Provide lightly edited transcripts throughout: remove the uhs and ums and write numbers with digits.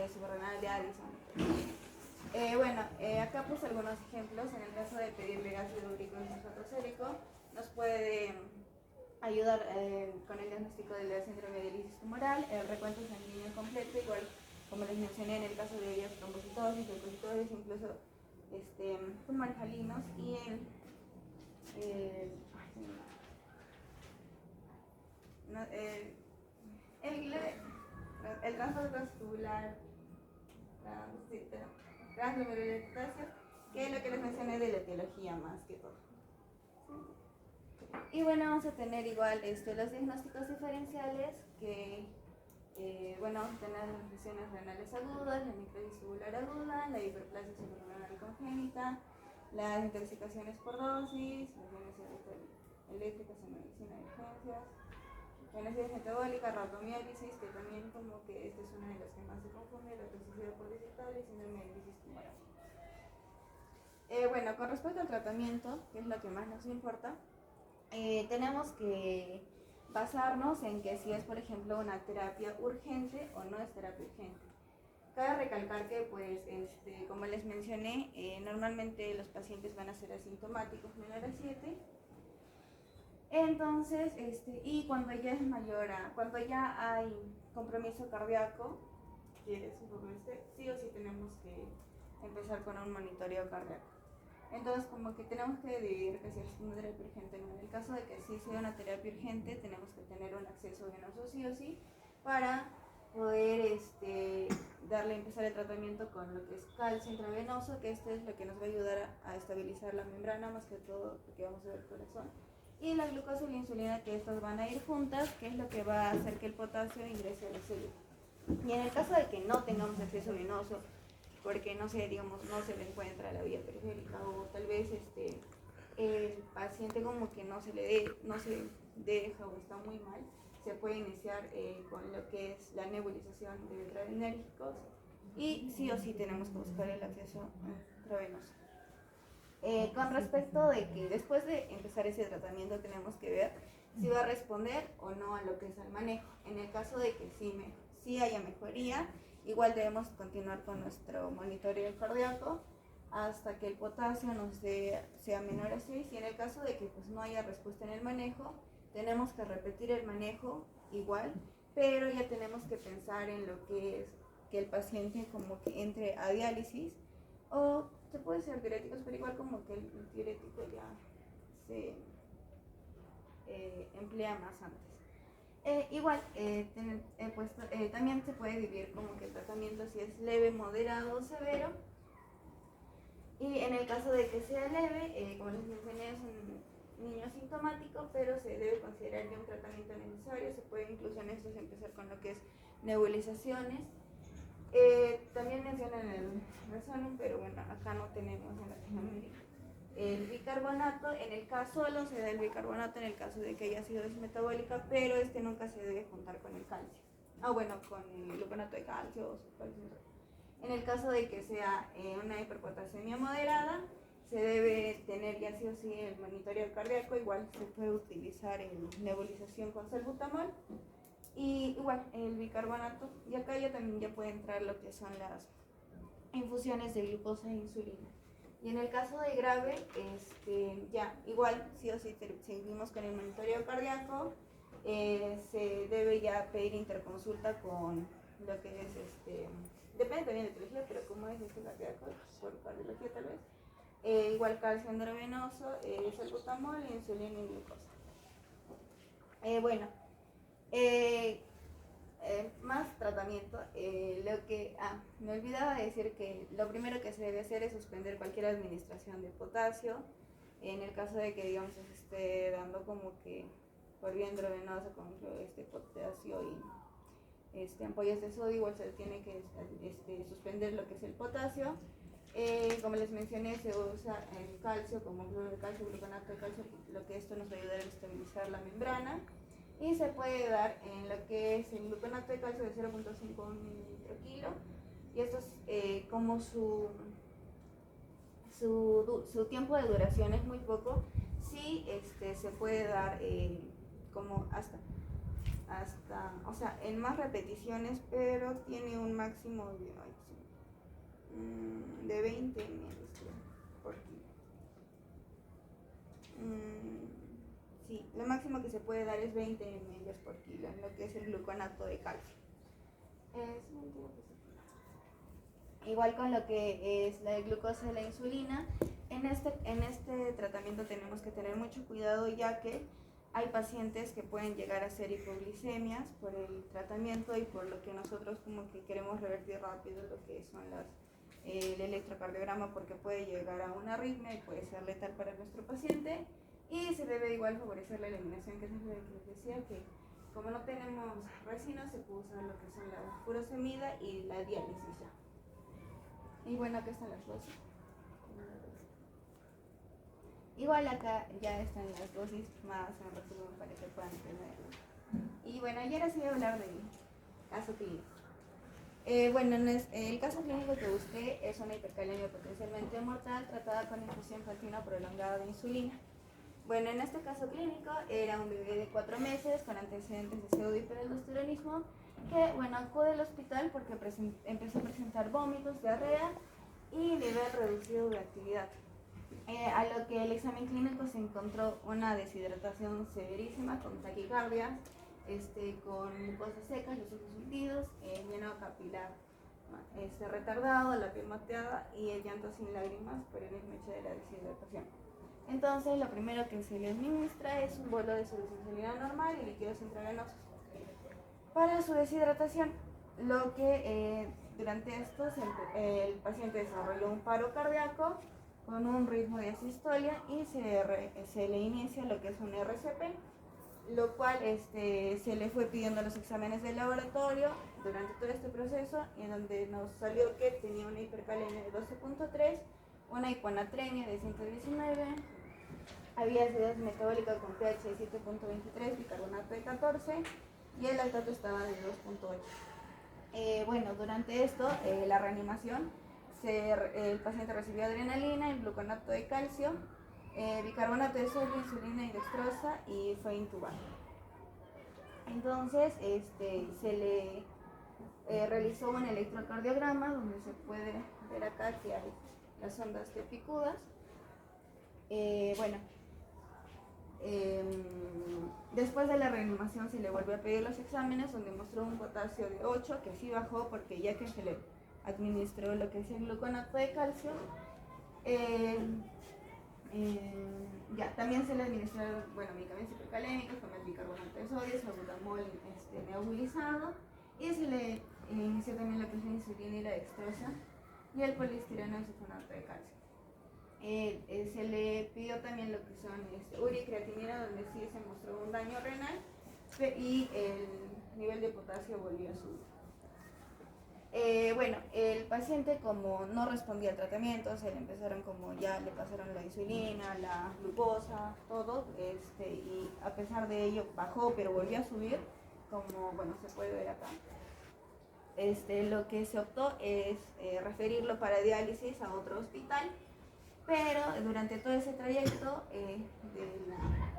suprarrenal de Addison. Acá puse algunos ejemplos. En el caso de pedirle ácido úrico en sulfato sérico, nos puede ayudar con el diagnóstico del síndrome de lisis tumoral, el recuento sanguíneo completo, igual como les mencioné en el caso de vías trombocitosis, leucocitosis, incluso tumores malinos y el trastorno vascular transglomerular de potasio, que es lo que les mencioné de la etiología más que todo. Y bueno, vamos a tener igual los diagnósticos diferenciales que vamos a tener las lesiones renales agudas, la necrosis tubular aguda, la hiperplasia suprarrenal congénita, las intoxicaciones por dosis, lesiones eléctricas en medicina de urgencias, fenosis metabólica, rhabdomiólisis, que también como que esta es una de las que más se confunde, la toxicidad por digitales y síndrome de lisis tumoral. Con respecto al tratamiento, que es lo que más nos importa, tenemos que basarnos en que si es, por ejemplo, una terapia urgente o no es terapia urgente. Cabe recalcar que, pues, como les mencioné, normalmente los pacientes van a ser asintomáticos menor a 7. Entonces, y cuando ya es mayor cuando ya hay compromiso cardíaco, que es un poco sí o sí tenemos que empezar con un monitoreo cardíaco. Entonces, como que tenemos que dividir que si es una terapia urgente o no. En el caso de que sí sea una terapia urgente, tenemos que tener un acceso venoso sí o sí para poder empezar el tratamiento con lo que es calcio intravenoso, que es lo que nos va a ayudar a estabilizar la membrana, más que todo porque vamos a ver el corazón. Y la glucosa y la insulina, que estas van a ir juntas, que es lo que va a hacer que el potasio ingrese a la célula. Y en el caso de que no tengamos acceso venoso, porque no se le encuentra la vía periférica, o tal vez el paciente como que no se deja o está muy mal, se puede iniciar con lo que es la nebulización de adrenérgicos, y sí o sí tenemos que buscar el acceso intravenoso. Con respecto de que después de empezar ese tratamiento tenemos que ver si va a responder o no a lo que es el manejo. En el caso de que sí haya mejoría, igual debemos continuar con nuestro monitoreo cardíaco hasta que el potasio sea menor a 6, y en el caso de que pues, no haya respuesta en el manejo, tenemos que repetir el manejo igual, pero ya tenemos que pensar en lo que es que el paciente como que entre a diálisis, o se puede ser diuréticos, pero igual como que el diurético ya se emplea más antes. También se puede dividir como que el tratamiento si es leve, moderado o severo. Y en el caso de que sea leve, como les mencioné, es un niño asintomático, pero se debe considerar ya un tratamiento necesario. Se puede incluso en estos empezar con lo que es nebulizaciones. También mencionan el Resonum, pero bueno, acá no tenemos en Latinoamérica. El bicarbonato, en el caso solo se da el bicarbonato en el caso de que haya acidosis metabólica, pero nunca se debe juntar con el calcio. Con el gluconato de calcio o calcio. En el caso de que sea una hiperpotasemia moderada, se debe tener ya sí o sí el monitoreo cardíaco. Igual se puede utilizar en nebulización con salbutamol. Y igual el bicarbonato, y acá también ya puede entrar lo que son las infusiones de glucosa e insulina. Y en el caso de grave, igual sí o sí seguimos con el monitoreo cardíaco. Se debe ya pedir interconsulta con lo que es depende también de etiología, pero como es cardíaco, por cardiología tal vez. Igual calcio endovenoso, salbutamol, insulina y glucosa. Más tratamiento. Me olvidaba decir que lo primero que se debe hacer es suspender cualquier administración de potasio. En el caso de que digamos se esté dando como que por vía endovenosa con potasio y ampollas de sodio, igual se tiene que suspender lo que es el potasio. Como les mencioné, se usa el calcio como cloruro de calcio, gluconato de calcio, lo que esto nos va a ayudar a estabilizar la membrana. Y se puede dar en lo que es el gluconato de calcio de 0.5 mililitro kilo. Y esto es como su tiempo de duración es muy poco. Sí, se puede dar como hasta, o sea, en más repeticiones, pero tiene un un máximo de 20 ml por kilo. Sí, lo máximo que se puede dar es 20 ml por kilo en lo que es el gluconato de calcio. Igual con lo que es la glucosa y la insulina, en este tratamiento tenemos que tener mucho cuidado, ya que hay pacientes que pueden llegar a ser hipoglicemias por el tratamiento y por lo que nosotros como que queremos revertir rápido lo que son el electrocardiograma, porque puede llegar a una arritmia y puede ser letal para nuestro paciente, y se debe igual favorecer la eliminación, que es lo que les decía, que como no tenemos resinas, se puede usar lo que son la furosemida y la diálisis ya. Y bueno, acá están las dosis. Igual acá ya están las dosis más en resumen para que puedan entenderlo. Y bueno, ayer así voy a hablar del caso clínico. Bueno, el caso clínico que busqué es una hipercalemia potencialmente mortal tratada con infusión continua prolongada de insulina. Bueno, en este caso clínico era un bebé de 4 meses con antecedentes de pseudohiperaldosteronismo que, bueno, acude al hospital porque empezó a presentar vómitos, diarrea y nivel reducido de actividad. A lo que el examen clínico se encontró una deshidratación severísima con taquicardia, con mucosas secas, los ojos hundidos, llenado capilar retardado, la piel mateada y el llanto sin lágrimas por el mismo hecho de la deshidratación. Entonces, lo primero que se le administra es un bolo de solución salina normal y líquidos intravenosos para su deshidratación, lo que durante esto el paciente desarrolló un paro cardíaco con un ritmo de asistolia y se le inicia lo que es un RCP, lo cual se le fue pidiendo los exámenes de laboratorio durante todo este proceso, y en donde nos salió que tenía una hipercalemia de 12.3, una hiponatremia de 119, había acidez metabólica con pH de 7.23, bicarbonato de 14 y el lactato estaba de 2.8. Bueno, durante esto, la reanimación, el paciente recibió adrenalina, el gluconato de calcio, bicarbonato de sodio, insulina y dextrosa, y fue intubado. Entonces, se le realizó un electrocardiograma donde se puede ver acá que hay las ondas tepicudas. Después de la reanimación se le volvió a pedir los exámenes, donde mostró un potasio de 8, que sí bajó porque ya que se le administró lo que es el gluconato de calcio. También se le administraron medicamentos hipercalémicos como el bicarbonato de sodio, salbutamol neobulizado, y se le inició también lo que es la insulina y la dextrosa y el poliestireno y sulfonato de calcio. Se le pidió también lo que son urea y creatinina, donde sí se mostró un daño renal y el nivel de potasio volvió a subir. El paciente, como no respondía al tratamiento, se le empezaron, como ya le pasaron la insulina, la glucosa, todo, y a pesar de ello bajó, pero volvió a subir, como se puede ver acá. Lo que se optó es referirlo para diálisis a otro hospital, pero durante todo ese trayecto de la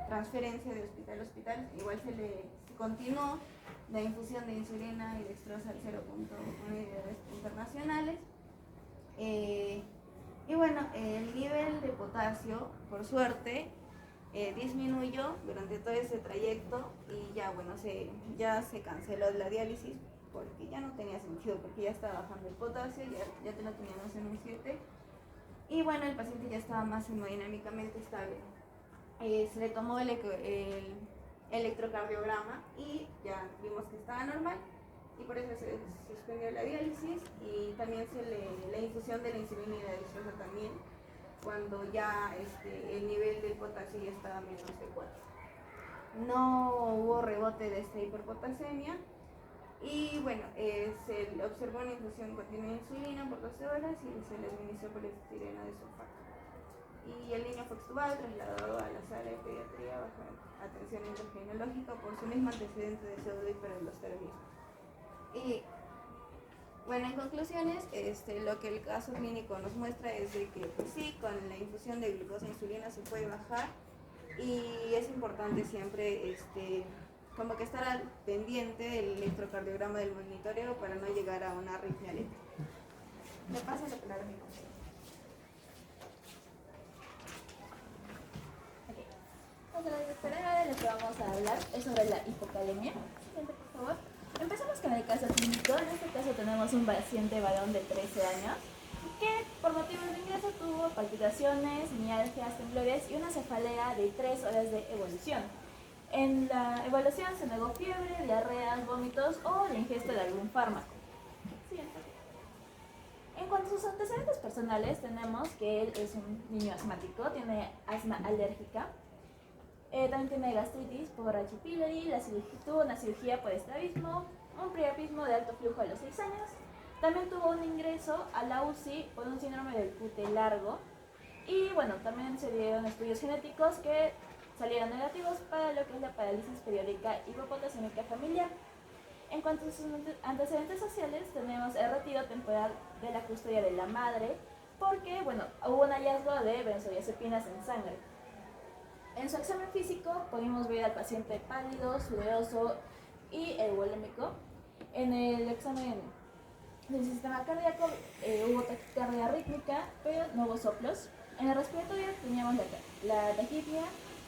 transferencia de hospital a hospital, igual se continuó la infusión de insulina y dextrosa al 0.1 unidades internacionales. El nivel de potasio, por suerte, disminuyó durante todo ese trayecto, y ya se canceló la diálisis porque ya no tenía sentido, porque ya estaba bajando el potasio, ya lo teníamos en un 7, y el paciente ya estaba más hemodinámicamente estable. Se le tomó el electrocardiograma y ya vimos que estaba normal, y por eso se suspendió la diálisis, y también la infusión de la insulina y la dextrosa también, cuando ya el nivel del potasio ya estaba menos de 4. No hubo rebote de esta hiperpotasemia, y se le observó una infusión continua de insulina por 12 horas y se le administró poliestireno de sulfato. Y el niño fue extubado, trasladado a la sala de pediatría bajo atención endocrinológica por su mismo antecedente de pseudohiperaldosteronismo. Y en conclusiones, lo que el caso clínico nos muestra es de que sí, con la infusión de glucosa e insulina se puede bajar, y es importante siempre como que estar al pendiente del electrocardiograma del monitoreo para no llegar a una arritmia lenta. Me paso la palabra a mi compañero. Ahora lo que vamos a hablar es sobre la hipocalemia. Siguiente, por favor. Empezamos con el caso clínico. En este caso tenemos un paciente varón de 13 años que por motivos de ingreso tuvo palpitaciones, mialgias, temblores y una cefalea de 3 horas de evolución. En la evaluación se negó fiebre, diarreas, vómitos o la ingesta de algún fármaco. Siguiente. En cuanto a sus antecedentes personales, tenemos que él es un niño asmático, tiene asma alérgica. También tiene gastritis por H. pylori, tuvo una cirugía por estrabismo, un priapismo de alto flujo a los 6 años. También tuvo un ingreso a la UCI por un síndrome del cute largo. Y bueno, también se dieron estudios genéticos que salieron negativos para lo que es la parálisis periódica hipopotasémica familiar. En cuanto a sus antecedentes sociales, tenemos el retiro temporal de la custodia de la madre, porque bueno, hubo un hallazgo de benzodiazepinas en sangre. En su examen físico pudimos ver al paciente pálido, sudoroso y euvolémico. En el examen del sistema cardíaco hubo taquicardia rítmica, pero no hubo soplos. En el respiratorio teníamos la taquipnia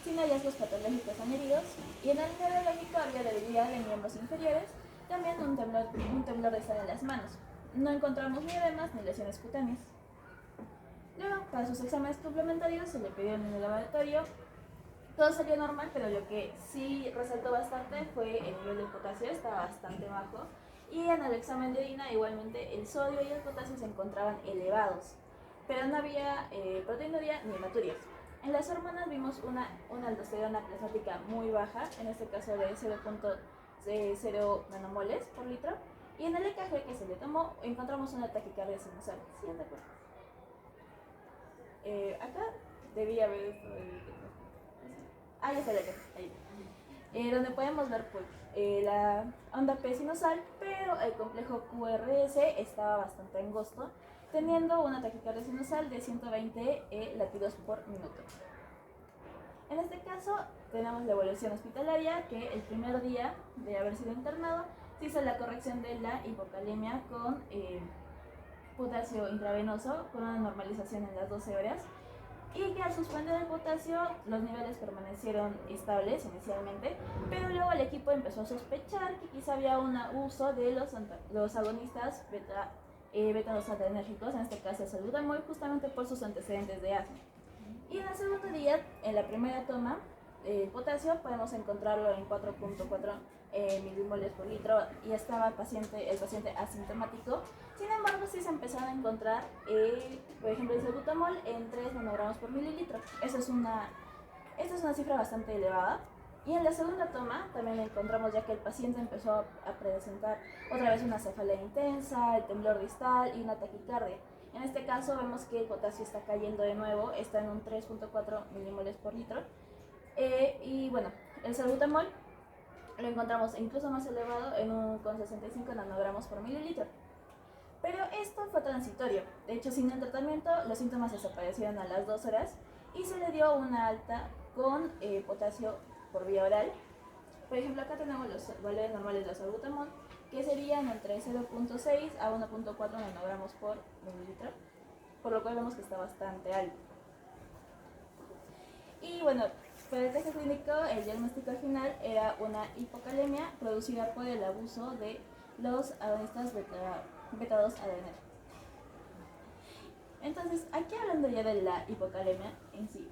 sin hallazgos patológicos añadidos, y en el neurológico había debilidad en miembros inferiores, también un temblor de sal en las manos. No encontramos ni edemas ni lesiones cutáneas. Luego, para sus exámenes complementarios se le pidió en el laboratorio. Todo salió normal, pero lo que sí resaltó bastante fue el nivel de potasio, estaba bastante bajo. Y en el examen de orina igualmente el sodio y el potasio se encontraban elevados, pero no había proteinuria ni hematurias. En las hormonas vimos una aldosterona plasmática muy baja, en este caso de 0.0 nanomoles por litro. Y en el EKG que se le tomó encontramos una taquicardia sinusal. Siguiente, por favor. Acá debía haber esto de... ya está, ahí. Donde podemos ver pues, la onda P sinusal, pero el complejo QRS estaba bastante angosto, teniendo una taquicardia sinusal de 120 latidos por minuto. En este caso tenemos la evolución hospitalaria, que el primer día de haber sido internado se hizo la corrección de la hipocalemia con potasio intravenoso, con una normalización en las 12 horas. Y que al suspender el potasio los niveles permanecieron estables inicialmente, pero luego el equipo empezó a sospechar que quizá había un uso de los agonistas beta-2 adrenérgicos, en este caso el salbutamol, justamente por sus antecedentes de asma. Y en el segundo día, en la primera toma, el potasio podemos encontrarlo en 4.4 milimoles por litro y estaba el paciente asintomático. Sin embargo, sí se empezaron a encontrar, por ejemplo, el salbutamol en 3 nanogramos por mililitro. Esta es una cifra bastante elevada. Y en la segunda toma también encontramos, ya que el paciente empezó a presentar otra vez una cefalea intensa, el temblor distal y una taquicardia. En este caso vemos que el potasio está cayendo de nuevo, está en un 3.4 milimoles por litro. Y bueno, el salbutamol lo encontramos incluso más elevado con 65 nanogramos por mililitro. Pero esto fue transitorio. De hecho, sin el tratamiento, los síntomas desaparecieron a las 2 horas y se le dio una alta con potasio por vía oral. Por ejemplo, acá tenemos los valores normales de salbutamol, que serían entre 0.6 a 1.4 nanogramos por mililitro, por lo cual vemos que está bastante alto. Y bueno, para el caso clínico, el diagnóstico final era una hipocalemia producida por el abuso de los agonistas beta-2 adrenérgicos. Entonces, aquí hablando ya de la hipocalemia en sí,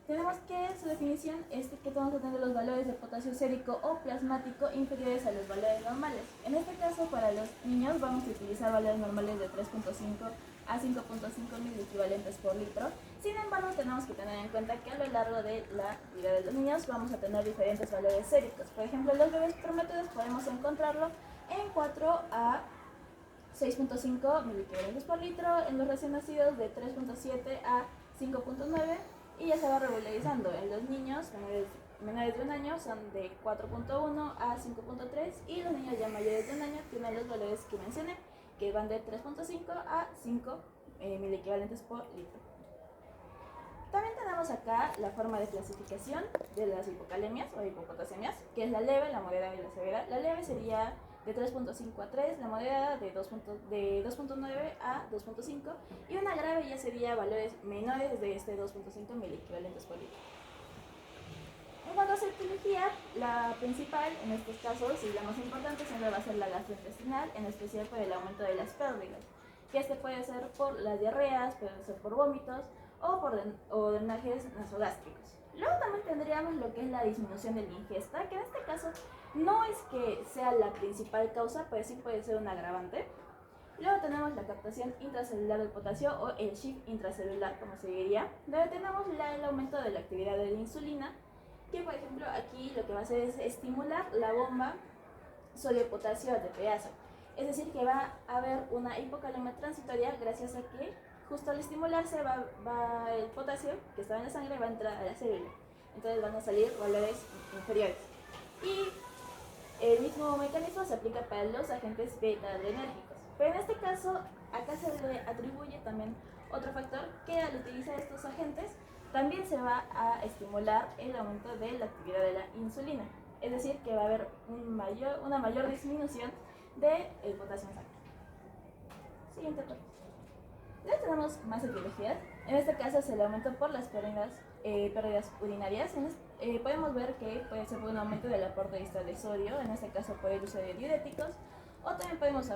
tenemos que su definición es que vamos a tener los valores de potasio sérico o plasmático inferiores a los valores normales. En este caso, para los niños vamos a utilizar valores normales de 3.5 a 5.5 mil equivalentes por litro. Sin embargo, tenemos que tener en cuenta que a lo largo de la vida de los niños vamos a tener diferentes valores séricos. Por ejemplo, los bebés prematures podemos encontrarlo en 4 a 6.5 mil equivalentes por litro, en los recién nacidos de 3.7 a 5.9, y ya se va regularizando. En los niños menores de un año son de 4.1 a 5.3, y los niños ya mayores de un año tienen los valores que mencioné, que van de 3.5 a 5 mil equivalentes por litro. También tenemos acá la forma de clasificación de las hipocalemias o hipopotasiemias, que es la leve, la moderada y la severa. La leve sería de 3.5 a 3, la moderada de 2.9 a 2.5 y una grave ya sería valores menores de 2.5 miliequivalentes por litro. En cuanto a etiología, la principal en estos casos y la más importante siempre va a ser la gastrointestinal, en especial por el aumento de las pérdidas, que puede ser por las diarreas, puede ser por vómitos o por drenajes nasogástricos. Luego también tendríamos lo que es la disminución de la ingesta, que en este caso no es que sea la principal causa, pero sí puede ser un agravante. Luego tenemos la captación intracelular del potasio o el shift intracelular, como se diría, donde tenemos el aumento de la actividad de la insulina, que por ejemplo aquí lo que va a hacer es estimular la bomba sodio-potasio ATPasa. Es decir, que va a haber una hipocalemia transitoria gracias a que justo al estimularse va el potasio que estaba en la sangre va a entrar a la célula. Entonces van a salir valores inferiores. Y el mismo mecanismo se aplica para los agentes beta-adrenérgicos. Pero en este caso, acá se le atribuye también otro factor que al utilizar estos agentes también se va a estimular el aumento de la actividad de la insulina. Es decir, que va a haber una mayor disminución del potasio en sangre. Siguiente parte. Ya tenemos más etiologías. En este caso es el aumento por las pérdidas urinarias. Podemos ver que puede ser por un aumento del aporte distal de sodio, en este caso por el uso de diuréticos, o también podemos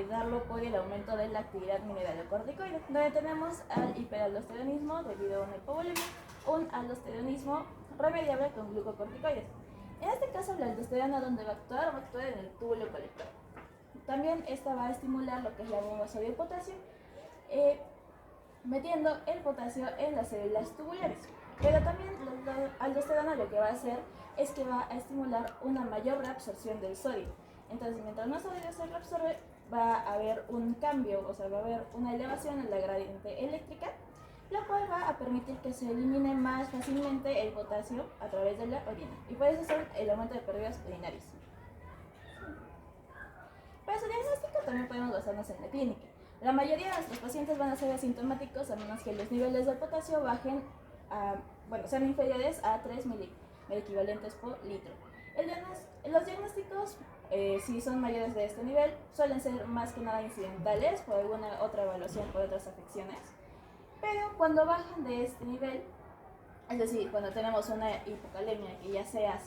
darlo por el aumento de la actividad mineralocorticoide, donde tenemos al hiperaldosteronismo debido a una hipovolemia o un aldosteronismo remediable con glucocorticoides. En este caso, la aldosterona, ¿dónde va a actuar? Va a actuar en el túbulo colector. También esta va a estimular lo que es la bomba sodio-potasio, metiendo el potasio en las células tubulares. Pero también la aldosterona lo que va a hacer es que va a estimular una mayor reabsorción del sodio. Entonces, mientras más sodio se reabsorbe, va a haber un cambio, o sea, va a haber una elevación en la gradiente eléctrica, lo cual va a permitir que se elimine más fácilmente el potasio a través de la orina. Y puede hacer el aumento de pérdidas urinarias. Para su diagnóstico también podemos basarnos en la clínica. La mayoría de nuestros pacientes van a ser asintomáticos a menos que los niveles de potasio sean inferiores a 3 miliequivalentes por litro. Los diagnósticos, si son mayores de este nivel, suelen ser más que nada incidentales por alguna otra evaluación por otras afecciones. Pero cuando bajan de este nivel, es decir, cuando tenemos una hipocalemia que ya sea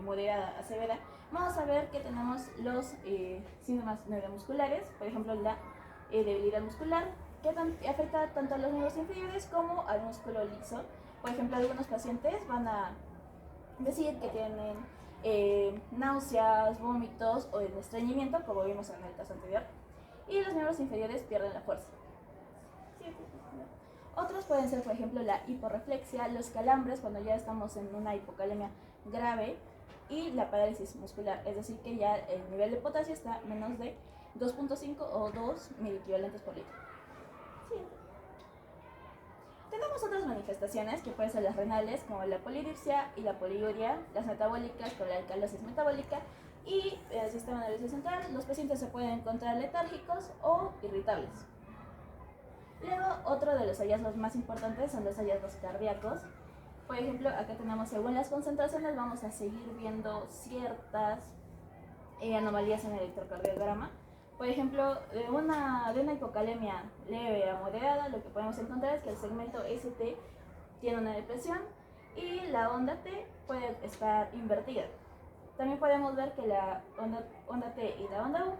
moderada a severa, vamos a ver que tenemos los síntomas neuromusculares, por ejemplo la debilidad muscular, que afecta tanto a los miembros inferiores como al músculo liso. Por ejemplo, algunos pacientes van a decir que tienen náuseas, vómitos o estreñimiento, como vimos en el caso anterior, y los miembros inferiores pierden la fuerza. Otros pueden ser, por ejemplo, la hiporreflexia, los calambres cuando ya estamos en una hipocalemia grave y la parálisis muscular, es decir, que ya el nivel de potasio está menos de 2.5 o 2 miliequivalentes por litro. Siguiente. Tenemos otras manifestaciones que pueden ser las renales, como la polidipsia y la poliuria, las metabólicas con la alcalosis metabólica y el sistema nervioso central. Los pacientes se pueden encontrar letárgicos o irritables. Luego, otro de los hallazgos más importantes son los hallazgos cardíacos. Por ejemplo, acá tenemos, según las concentraciones, vamos a seguir viendo ciertas anomalías en el electrocardiograma. Por ejemplo, de una hipocalemia leve a moderada, lo que podemos encontrar es que el segmento ST tiene una depresión y la onda T puede estar invertida. También podemos ver que la onda T y la onda U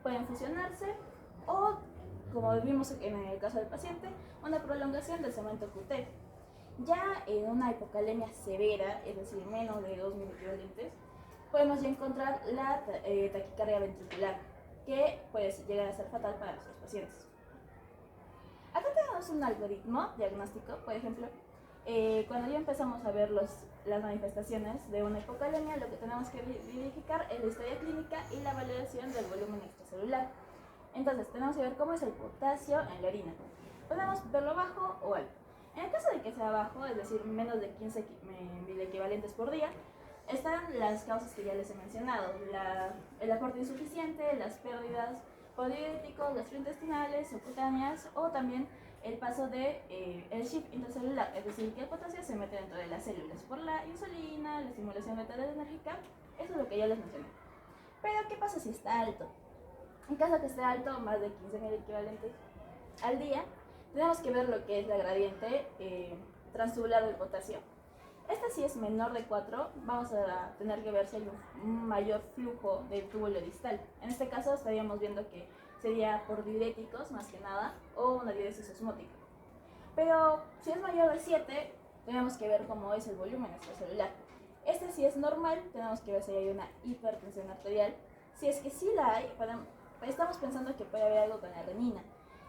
pueden fusionarse o, como vimos en el caso del paciente, una prolongación del segmento QT. Ya en una hipocalemia severa, es decir, menos de 2 miliequivalentes, podemos ya encontrar la taquicardia ventricular, que puede llegar a ser fatal para nuestros pacientes. Acá tenemos un algoritmo diagnóstico, por ejemplo, cuando ya empezamos a ver las manifestaciones de una hipocalemia, lo que tenemos que verificar es la historia clínica y la valoración del volumen extracelular. Entonces, tenemos que ver cómo es el potasio en la orina. Podemos verlo bajo o alto. En el caso de que sea bajo, es decir, menos de 15 miliequivalentes por día, están las causas que ya les he mencionado, el aporte insuficiente, las pérdidas por diuréticos, gastrointestinales o cutáneas, o también el paso de el shift intracelular, es decir, que el potasio se mete dentro de las células por la insulina, la estimulación beta-adrenérgica. Eso es lo que ya les mencioné. Pero ¿qué pasa si está alto? En caso que esté alto, más de 15.000 equivalentes al día, tenemos que ver lo que es la gradiente transtubular del potasio. Esta si es menor de 4, vamos a tener que ver si hay un mayor flujo del túbulo distal. En este caso estaríamos viendo que sería por diuréticos más que nada, o una diuresis osmótica. Pero si es mayor de 7, tenemos que ver cómo es el volumen extracelular. Este si es normal, tenemos que ver si hay una hipertensión arterial. Si es que sí la hay, estamos pensando que puede haber algo con la renina.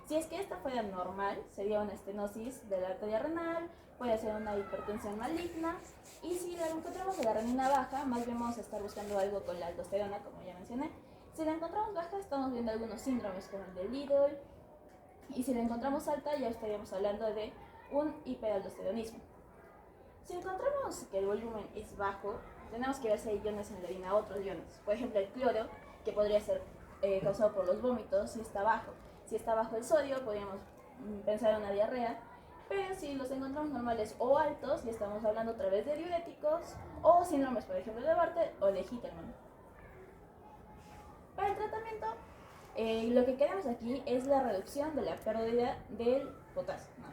Si es que esta fuera normal, sería una estenosis de la arteria renal, puede ser una hipertensión maligna, y si la encontramos de la renina baja, más bien vamos a estar buscando algo con la aldosterona, como ya mencioné. Si la encontramos baja, estamos viendo algunos síndromes como el de Liddle, y si la encontramos alta, ya estaríamos hablando de un hiperaldosteronismo. Si encontramos que el volumen es bajo, tenemos que ver si hay iones en la orina, otros iones. Por ejemplo, el cloro, que podría ser causado por los vómitos, si está bajo. Si está bajo el sodio, podríamos pensar en una diarrea. Pero si los encontramos normales o altos, ya estamos hablando otra vez de diuréticos o síndromes, por ejemplo, de Bartter o de Hittermann. Para el tratamiento, lo que queremos aquí es la reducción de la pérdida del potasio, ¿no?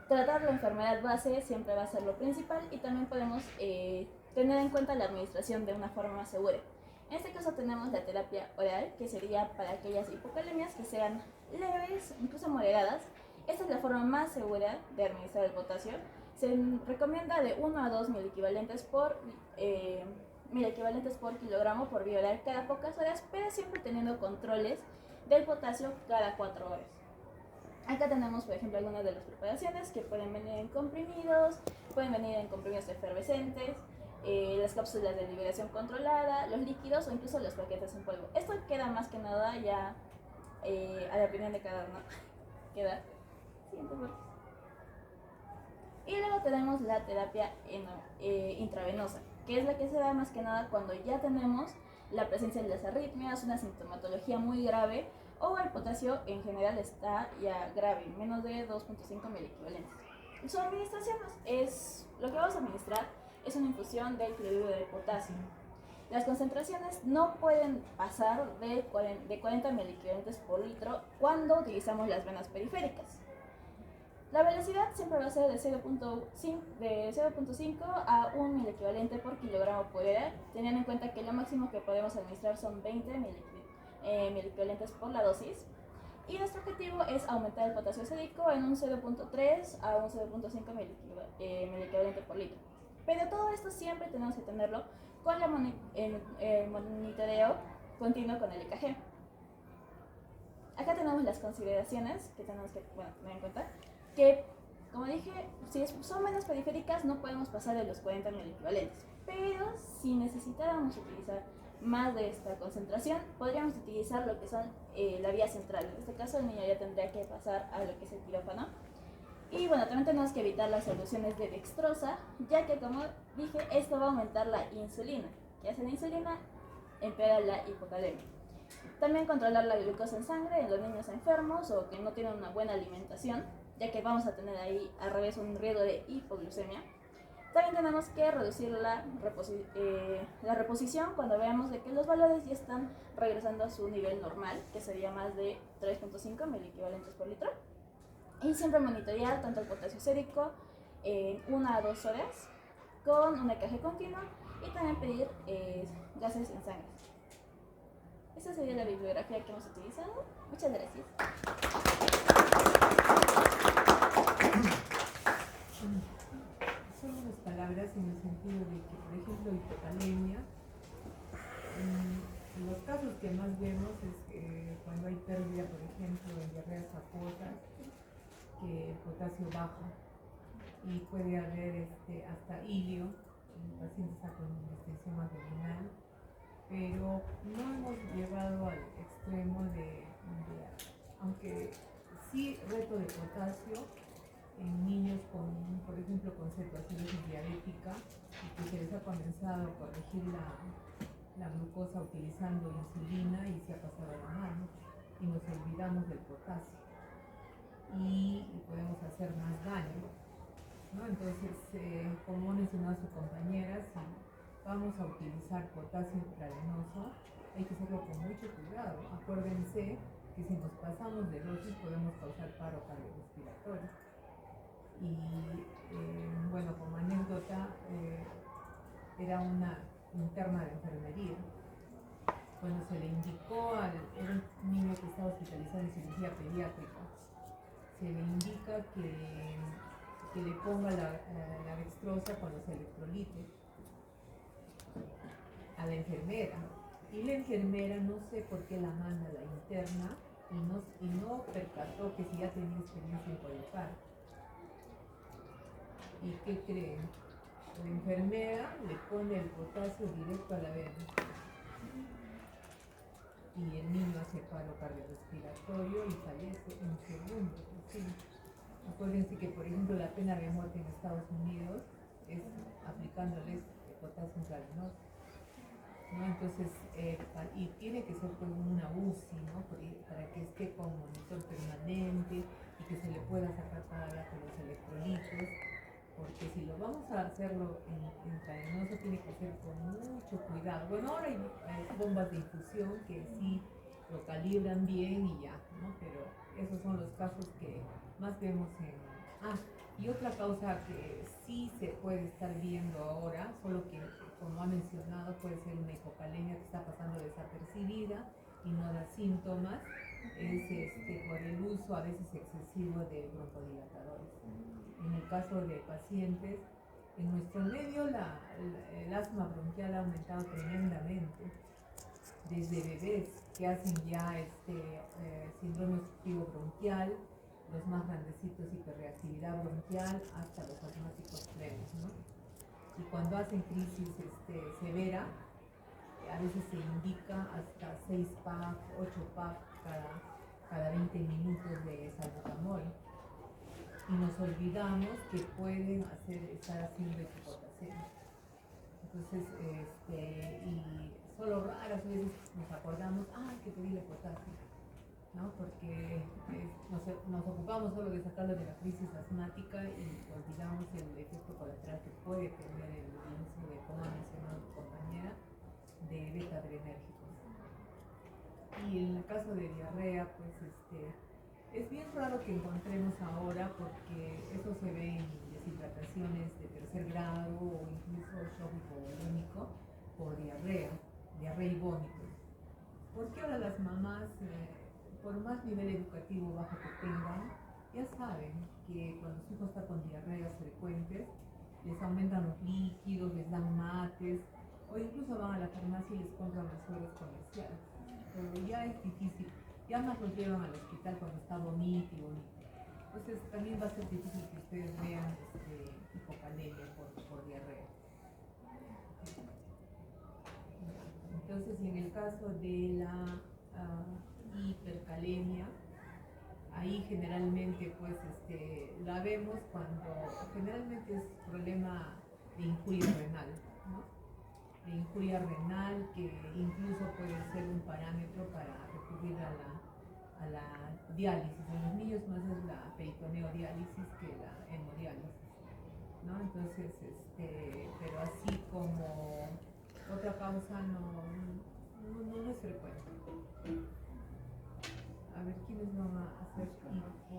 Tratar la enfermedad base siempre va a ser lo principal, y también podemos tener en cuenta la administración de una forma más segura. En este caso tenemos la terapia oral, que sería para aquellas hipokalemias que sean leves, incluso moderadas. Esta es la forma más segura de administrar el potasio. Se recomienda de 1 a 2 miliequivalentes por kilogramo por vía oral cada pocas horas, pero siempre teniendo controles del potasio cada 4 horas. Acá tenemos, por ejemplo, algunas de las preparaciones que pueden venir en comprimidos, pueden venir en comprimidos efervescentes, las cápsulas de liberación controlada, los líquidos o incluso los paquetes en polvo. Esto queda más que nada ya a la opinión de cada uno. Queda. Siguiente, por favor. Y luego tenemos la terapia intravenosa, que es la que se da más que nada cuando ya tenemos la presencia de las arritmias, una sintomatología muy grave, o el potasio en general está ya grave, menos de 2.5 miliequivalentes. Su administración lo que vamos a administrar es una infusión del cloruro de potasio. Las concentraciones no pueden pasar de 40 miliequivalentes por litro cuando utilizamos las venas periféricas. La velocidad siempre va a ser de 0.5 a 1 miliequivalente por kilogramo por hora, teniendo en cuenta que lo máximo que podemos administrar son 20 miliequivalentes por la dosis. Y nuestro objetivo es aumentar el potasio sérico en un 0.3 a un 0.5 miliequivalente por litro. Pero todo esto siempre tenemos que tenerlo con el monitoreo continuo con el EKG. Acá tenemos las consideraciones que tenemos que tener en cuenta, que, como dije, si son venas periféricas no podemos pasar de los 40 miliequivalentes, pero si necesitáramos utilizar más de esta concentración, podríamos utilizar lo que son la vía central. En este caso el niño ya tendría que pasar a lo que es el quirófano. Y bueno, también tenemos que evitar las soluciones de dextrosa, ya que, como dije, esto va a aumentar la insulina. ¿Qué hace la insulina? Empeora la hipocalemia. También controlar la glucosa en sangre en los niños enfermos o que no tienen una buena alimentación, ya que vamos a tener ahí al revés un riesgo de hipoglucemia. También tenemos que reducir la reposición cuando veamos de que los valores ya están regresando a su nivel normal, que sería más de 3.5 miliequivalentes por litro. Y siempre monitorear tanto el potasio sérico en 1 a 2 horas con un EKG continuo, y también pedir gases en sangre. Esa sería la bibliografía que hemos utilizado. Muchas gracias. Son unas palabras en el sentido de que, por ejemplo, hipocalemia, los casos que más vemos es cuando hay pérdida, por ejemplo, en diarreas acuosas, que el potasio baja y puede haber hasta ilio en pacientes con distensión abdominal, pero no hemos llevado al extremo aunque sí reto de potasio en niños con, por ejemplo, con cetoacidosis diabética, y que se les ha comenzado a corregir la glucosa utilizando insulina y se ha pasado a la mano y nos olvidamos del potasio. y podemos hacer más daño, ¿no? Entonces, como mencionaba su compañera, si vamos a utilizar potasio intravenoso, hay que hacerlo con mucho cuidado. Acuérdense que si nos pasamos de dosis podemos causar paro cardiorrespiratorio. Y bueno, como anécdota, era una interna de enfermería. Cuando se le indicó era un niño que estaba hospitalizado en cirugía pediátrica, se le indica que le ponga la dextrosa con los electrolitos a la enfermera. Y la enfermera, no sé por qué la manda a la interna y no percató que si ya tenía experiencia en colocar. ¿Y qué creen? La enfermera le pone el potasio directo a la vena. Y el niño hace paro cardiorrespiratorio y fallece en segundos. Sí. Acuérdense que, por ejemplo, la pena de muerte en Estados Unidos es aplicándoles potasio intravenoso, ¿no? Entonces, y tiene que ser con una UCI, ¿no? Para que esté con monitor permanente y que se le pueda sacar cada rato los electrolitos, porque si lo vamos a hacerlo intravenoso tiene que ser con mucho cuidado. Bueno, ahora hay bombas de infusión que sí lo calibran bien y ya, ¿no? Pero esos son los casos que más vemos y otra causa que sí se puede estar viendo ahora, solo que, como ha mencionado, puede ser una hipocalemia que está pasando desapercibida y no da síntomas, es por el uso a veces excesivo de broncodilatadores. En el caso de pacientes, en nuestro medio el asma bronquial ha aumentado tremendamente, desde bebés que hacen ya síndrome obstructivo bronquial, los más grandecitos hiperreactividad bronquial, hasta los asmáticos plenos, ¿no? Y cuando hacen crisis severa, a veces se indica hasta 6 PAC, 8 PAC cada 20 minutos de salbutamol. Y nos olvidamos que pueden estar haciendo hipopotasemia. Entonces, y solo raras veces nos acordamos, que pedirle potasio, ¿no? Porque nos ocupamos solo de sacarlo de la crisis asmática y olvidamos el efecto colateral que puede tener el uso de, como ha mencionado tu compañera, de beta-adrenérgicos. Y en el caso de diarrea, pues es bien raro que encontremos ahora, porque eso se ve en deshidrataciones de tercer grado o incluso shock hipovolémico por diarrea y vómito. Porque ahora las mamás, por más nivel educativo bajo que tengan, ya saben que cuando su hijo está con diarreas frecuentes, les aumentan los líquidos, les dan mates, o incluso van a la farmacia y les compran los sueros comerciales. Pero ya es difícil, ya más los llevan al hospital cuando está bonito y bonito. Entonces también va a ser difícil que ustedes vean hipocalemia por diarrea. Entonces, en el caso de la hipercalemia, ahí generalmente pues la vemos cuando generalmente es problema de injuria renal, ¿no? De injuria renal, que incluso puede ser un parámetro para recurrir a la diálisis. En los niños más es la peritoneodiálisis que la hemodiálisis, ¿no? Entonces, pero así como otra causa no es frecuente. A ver, ¿quiénes van a hacer hipo?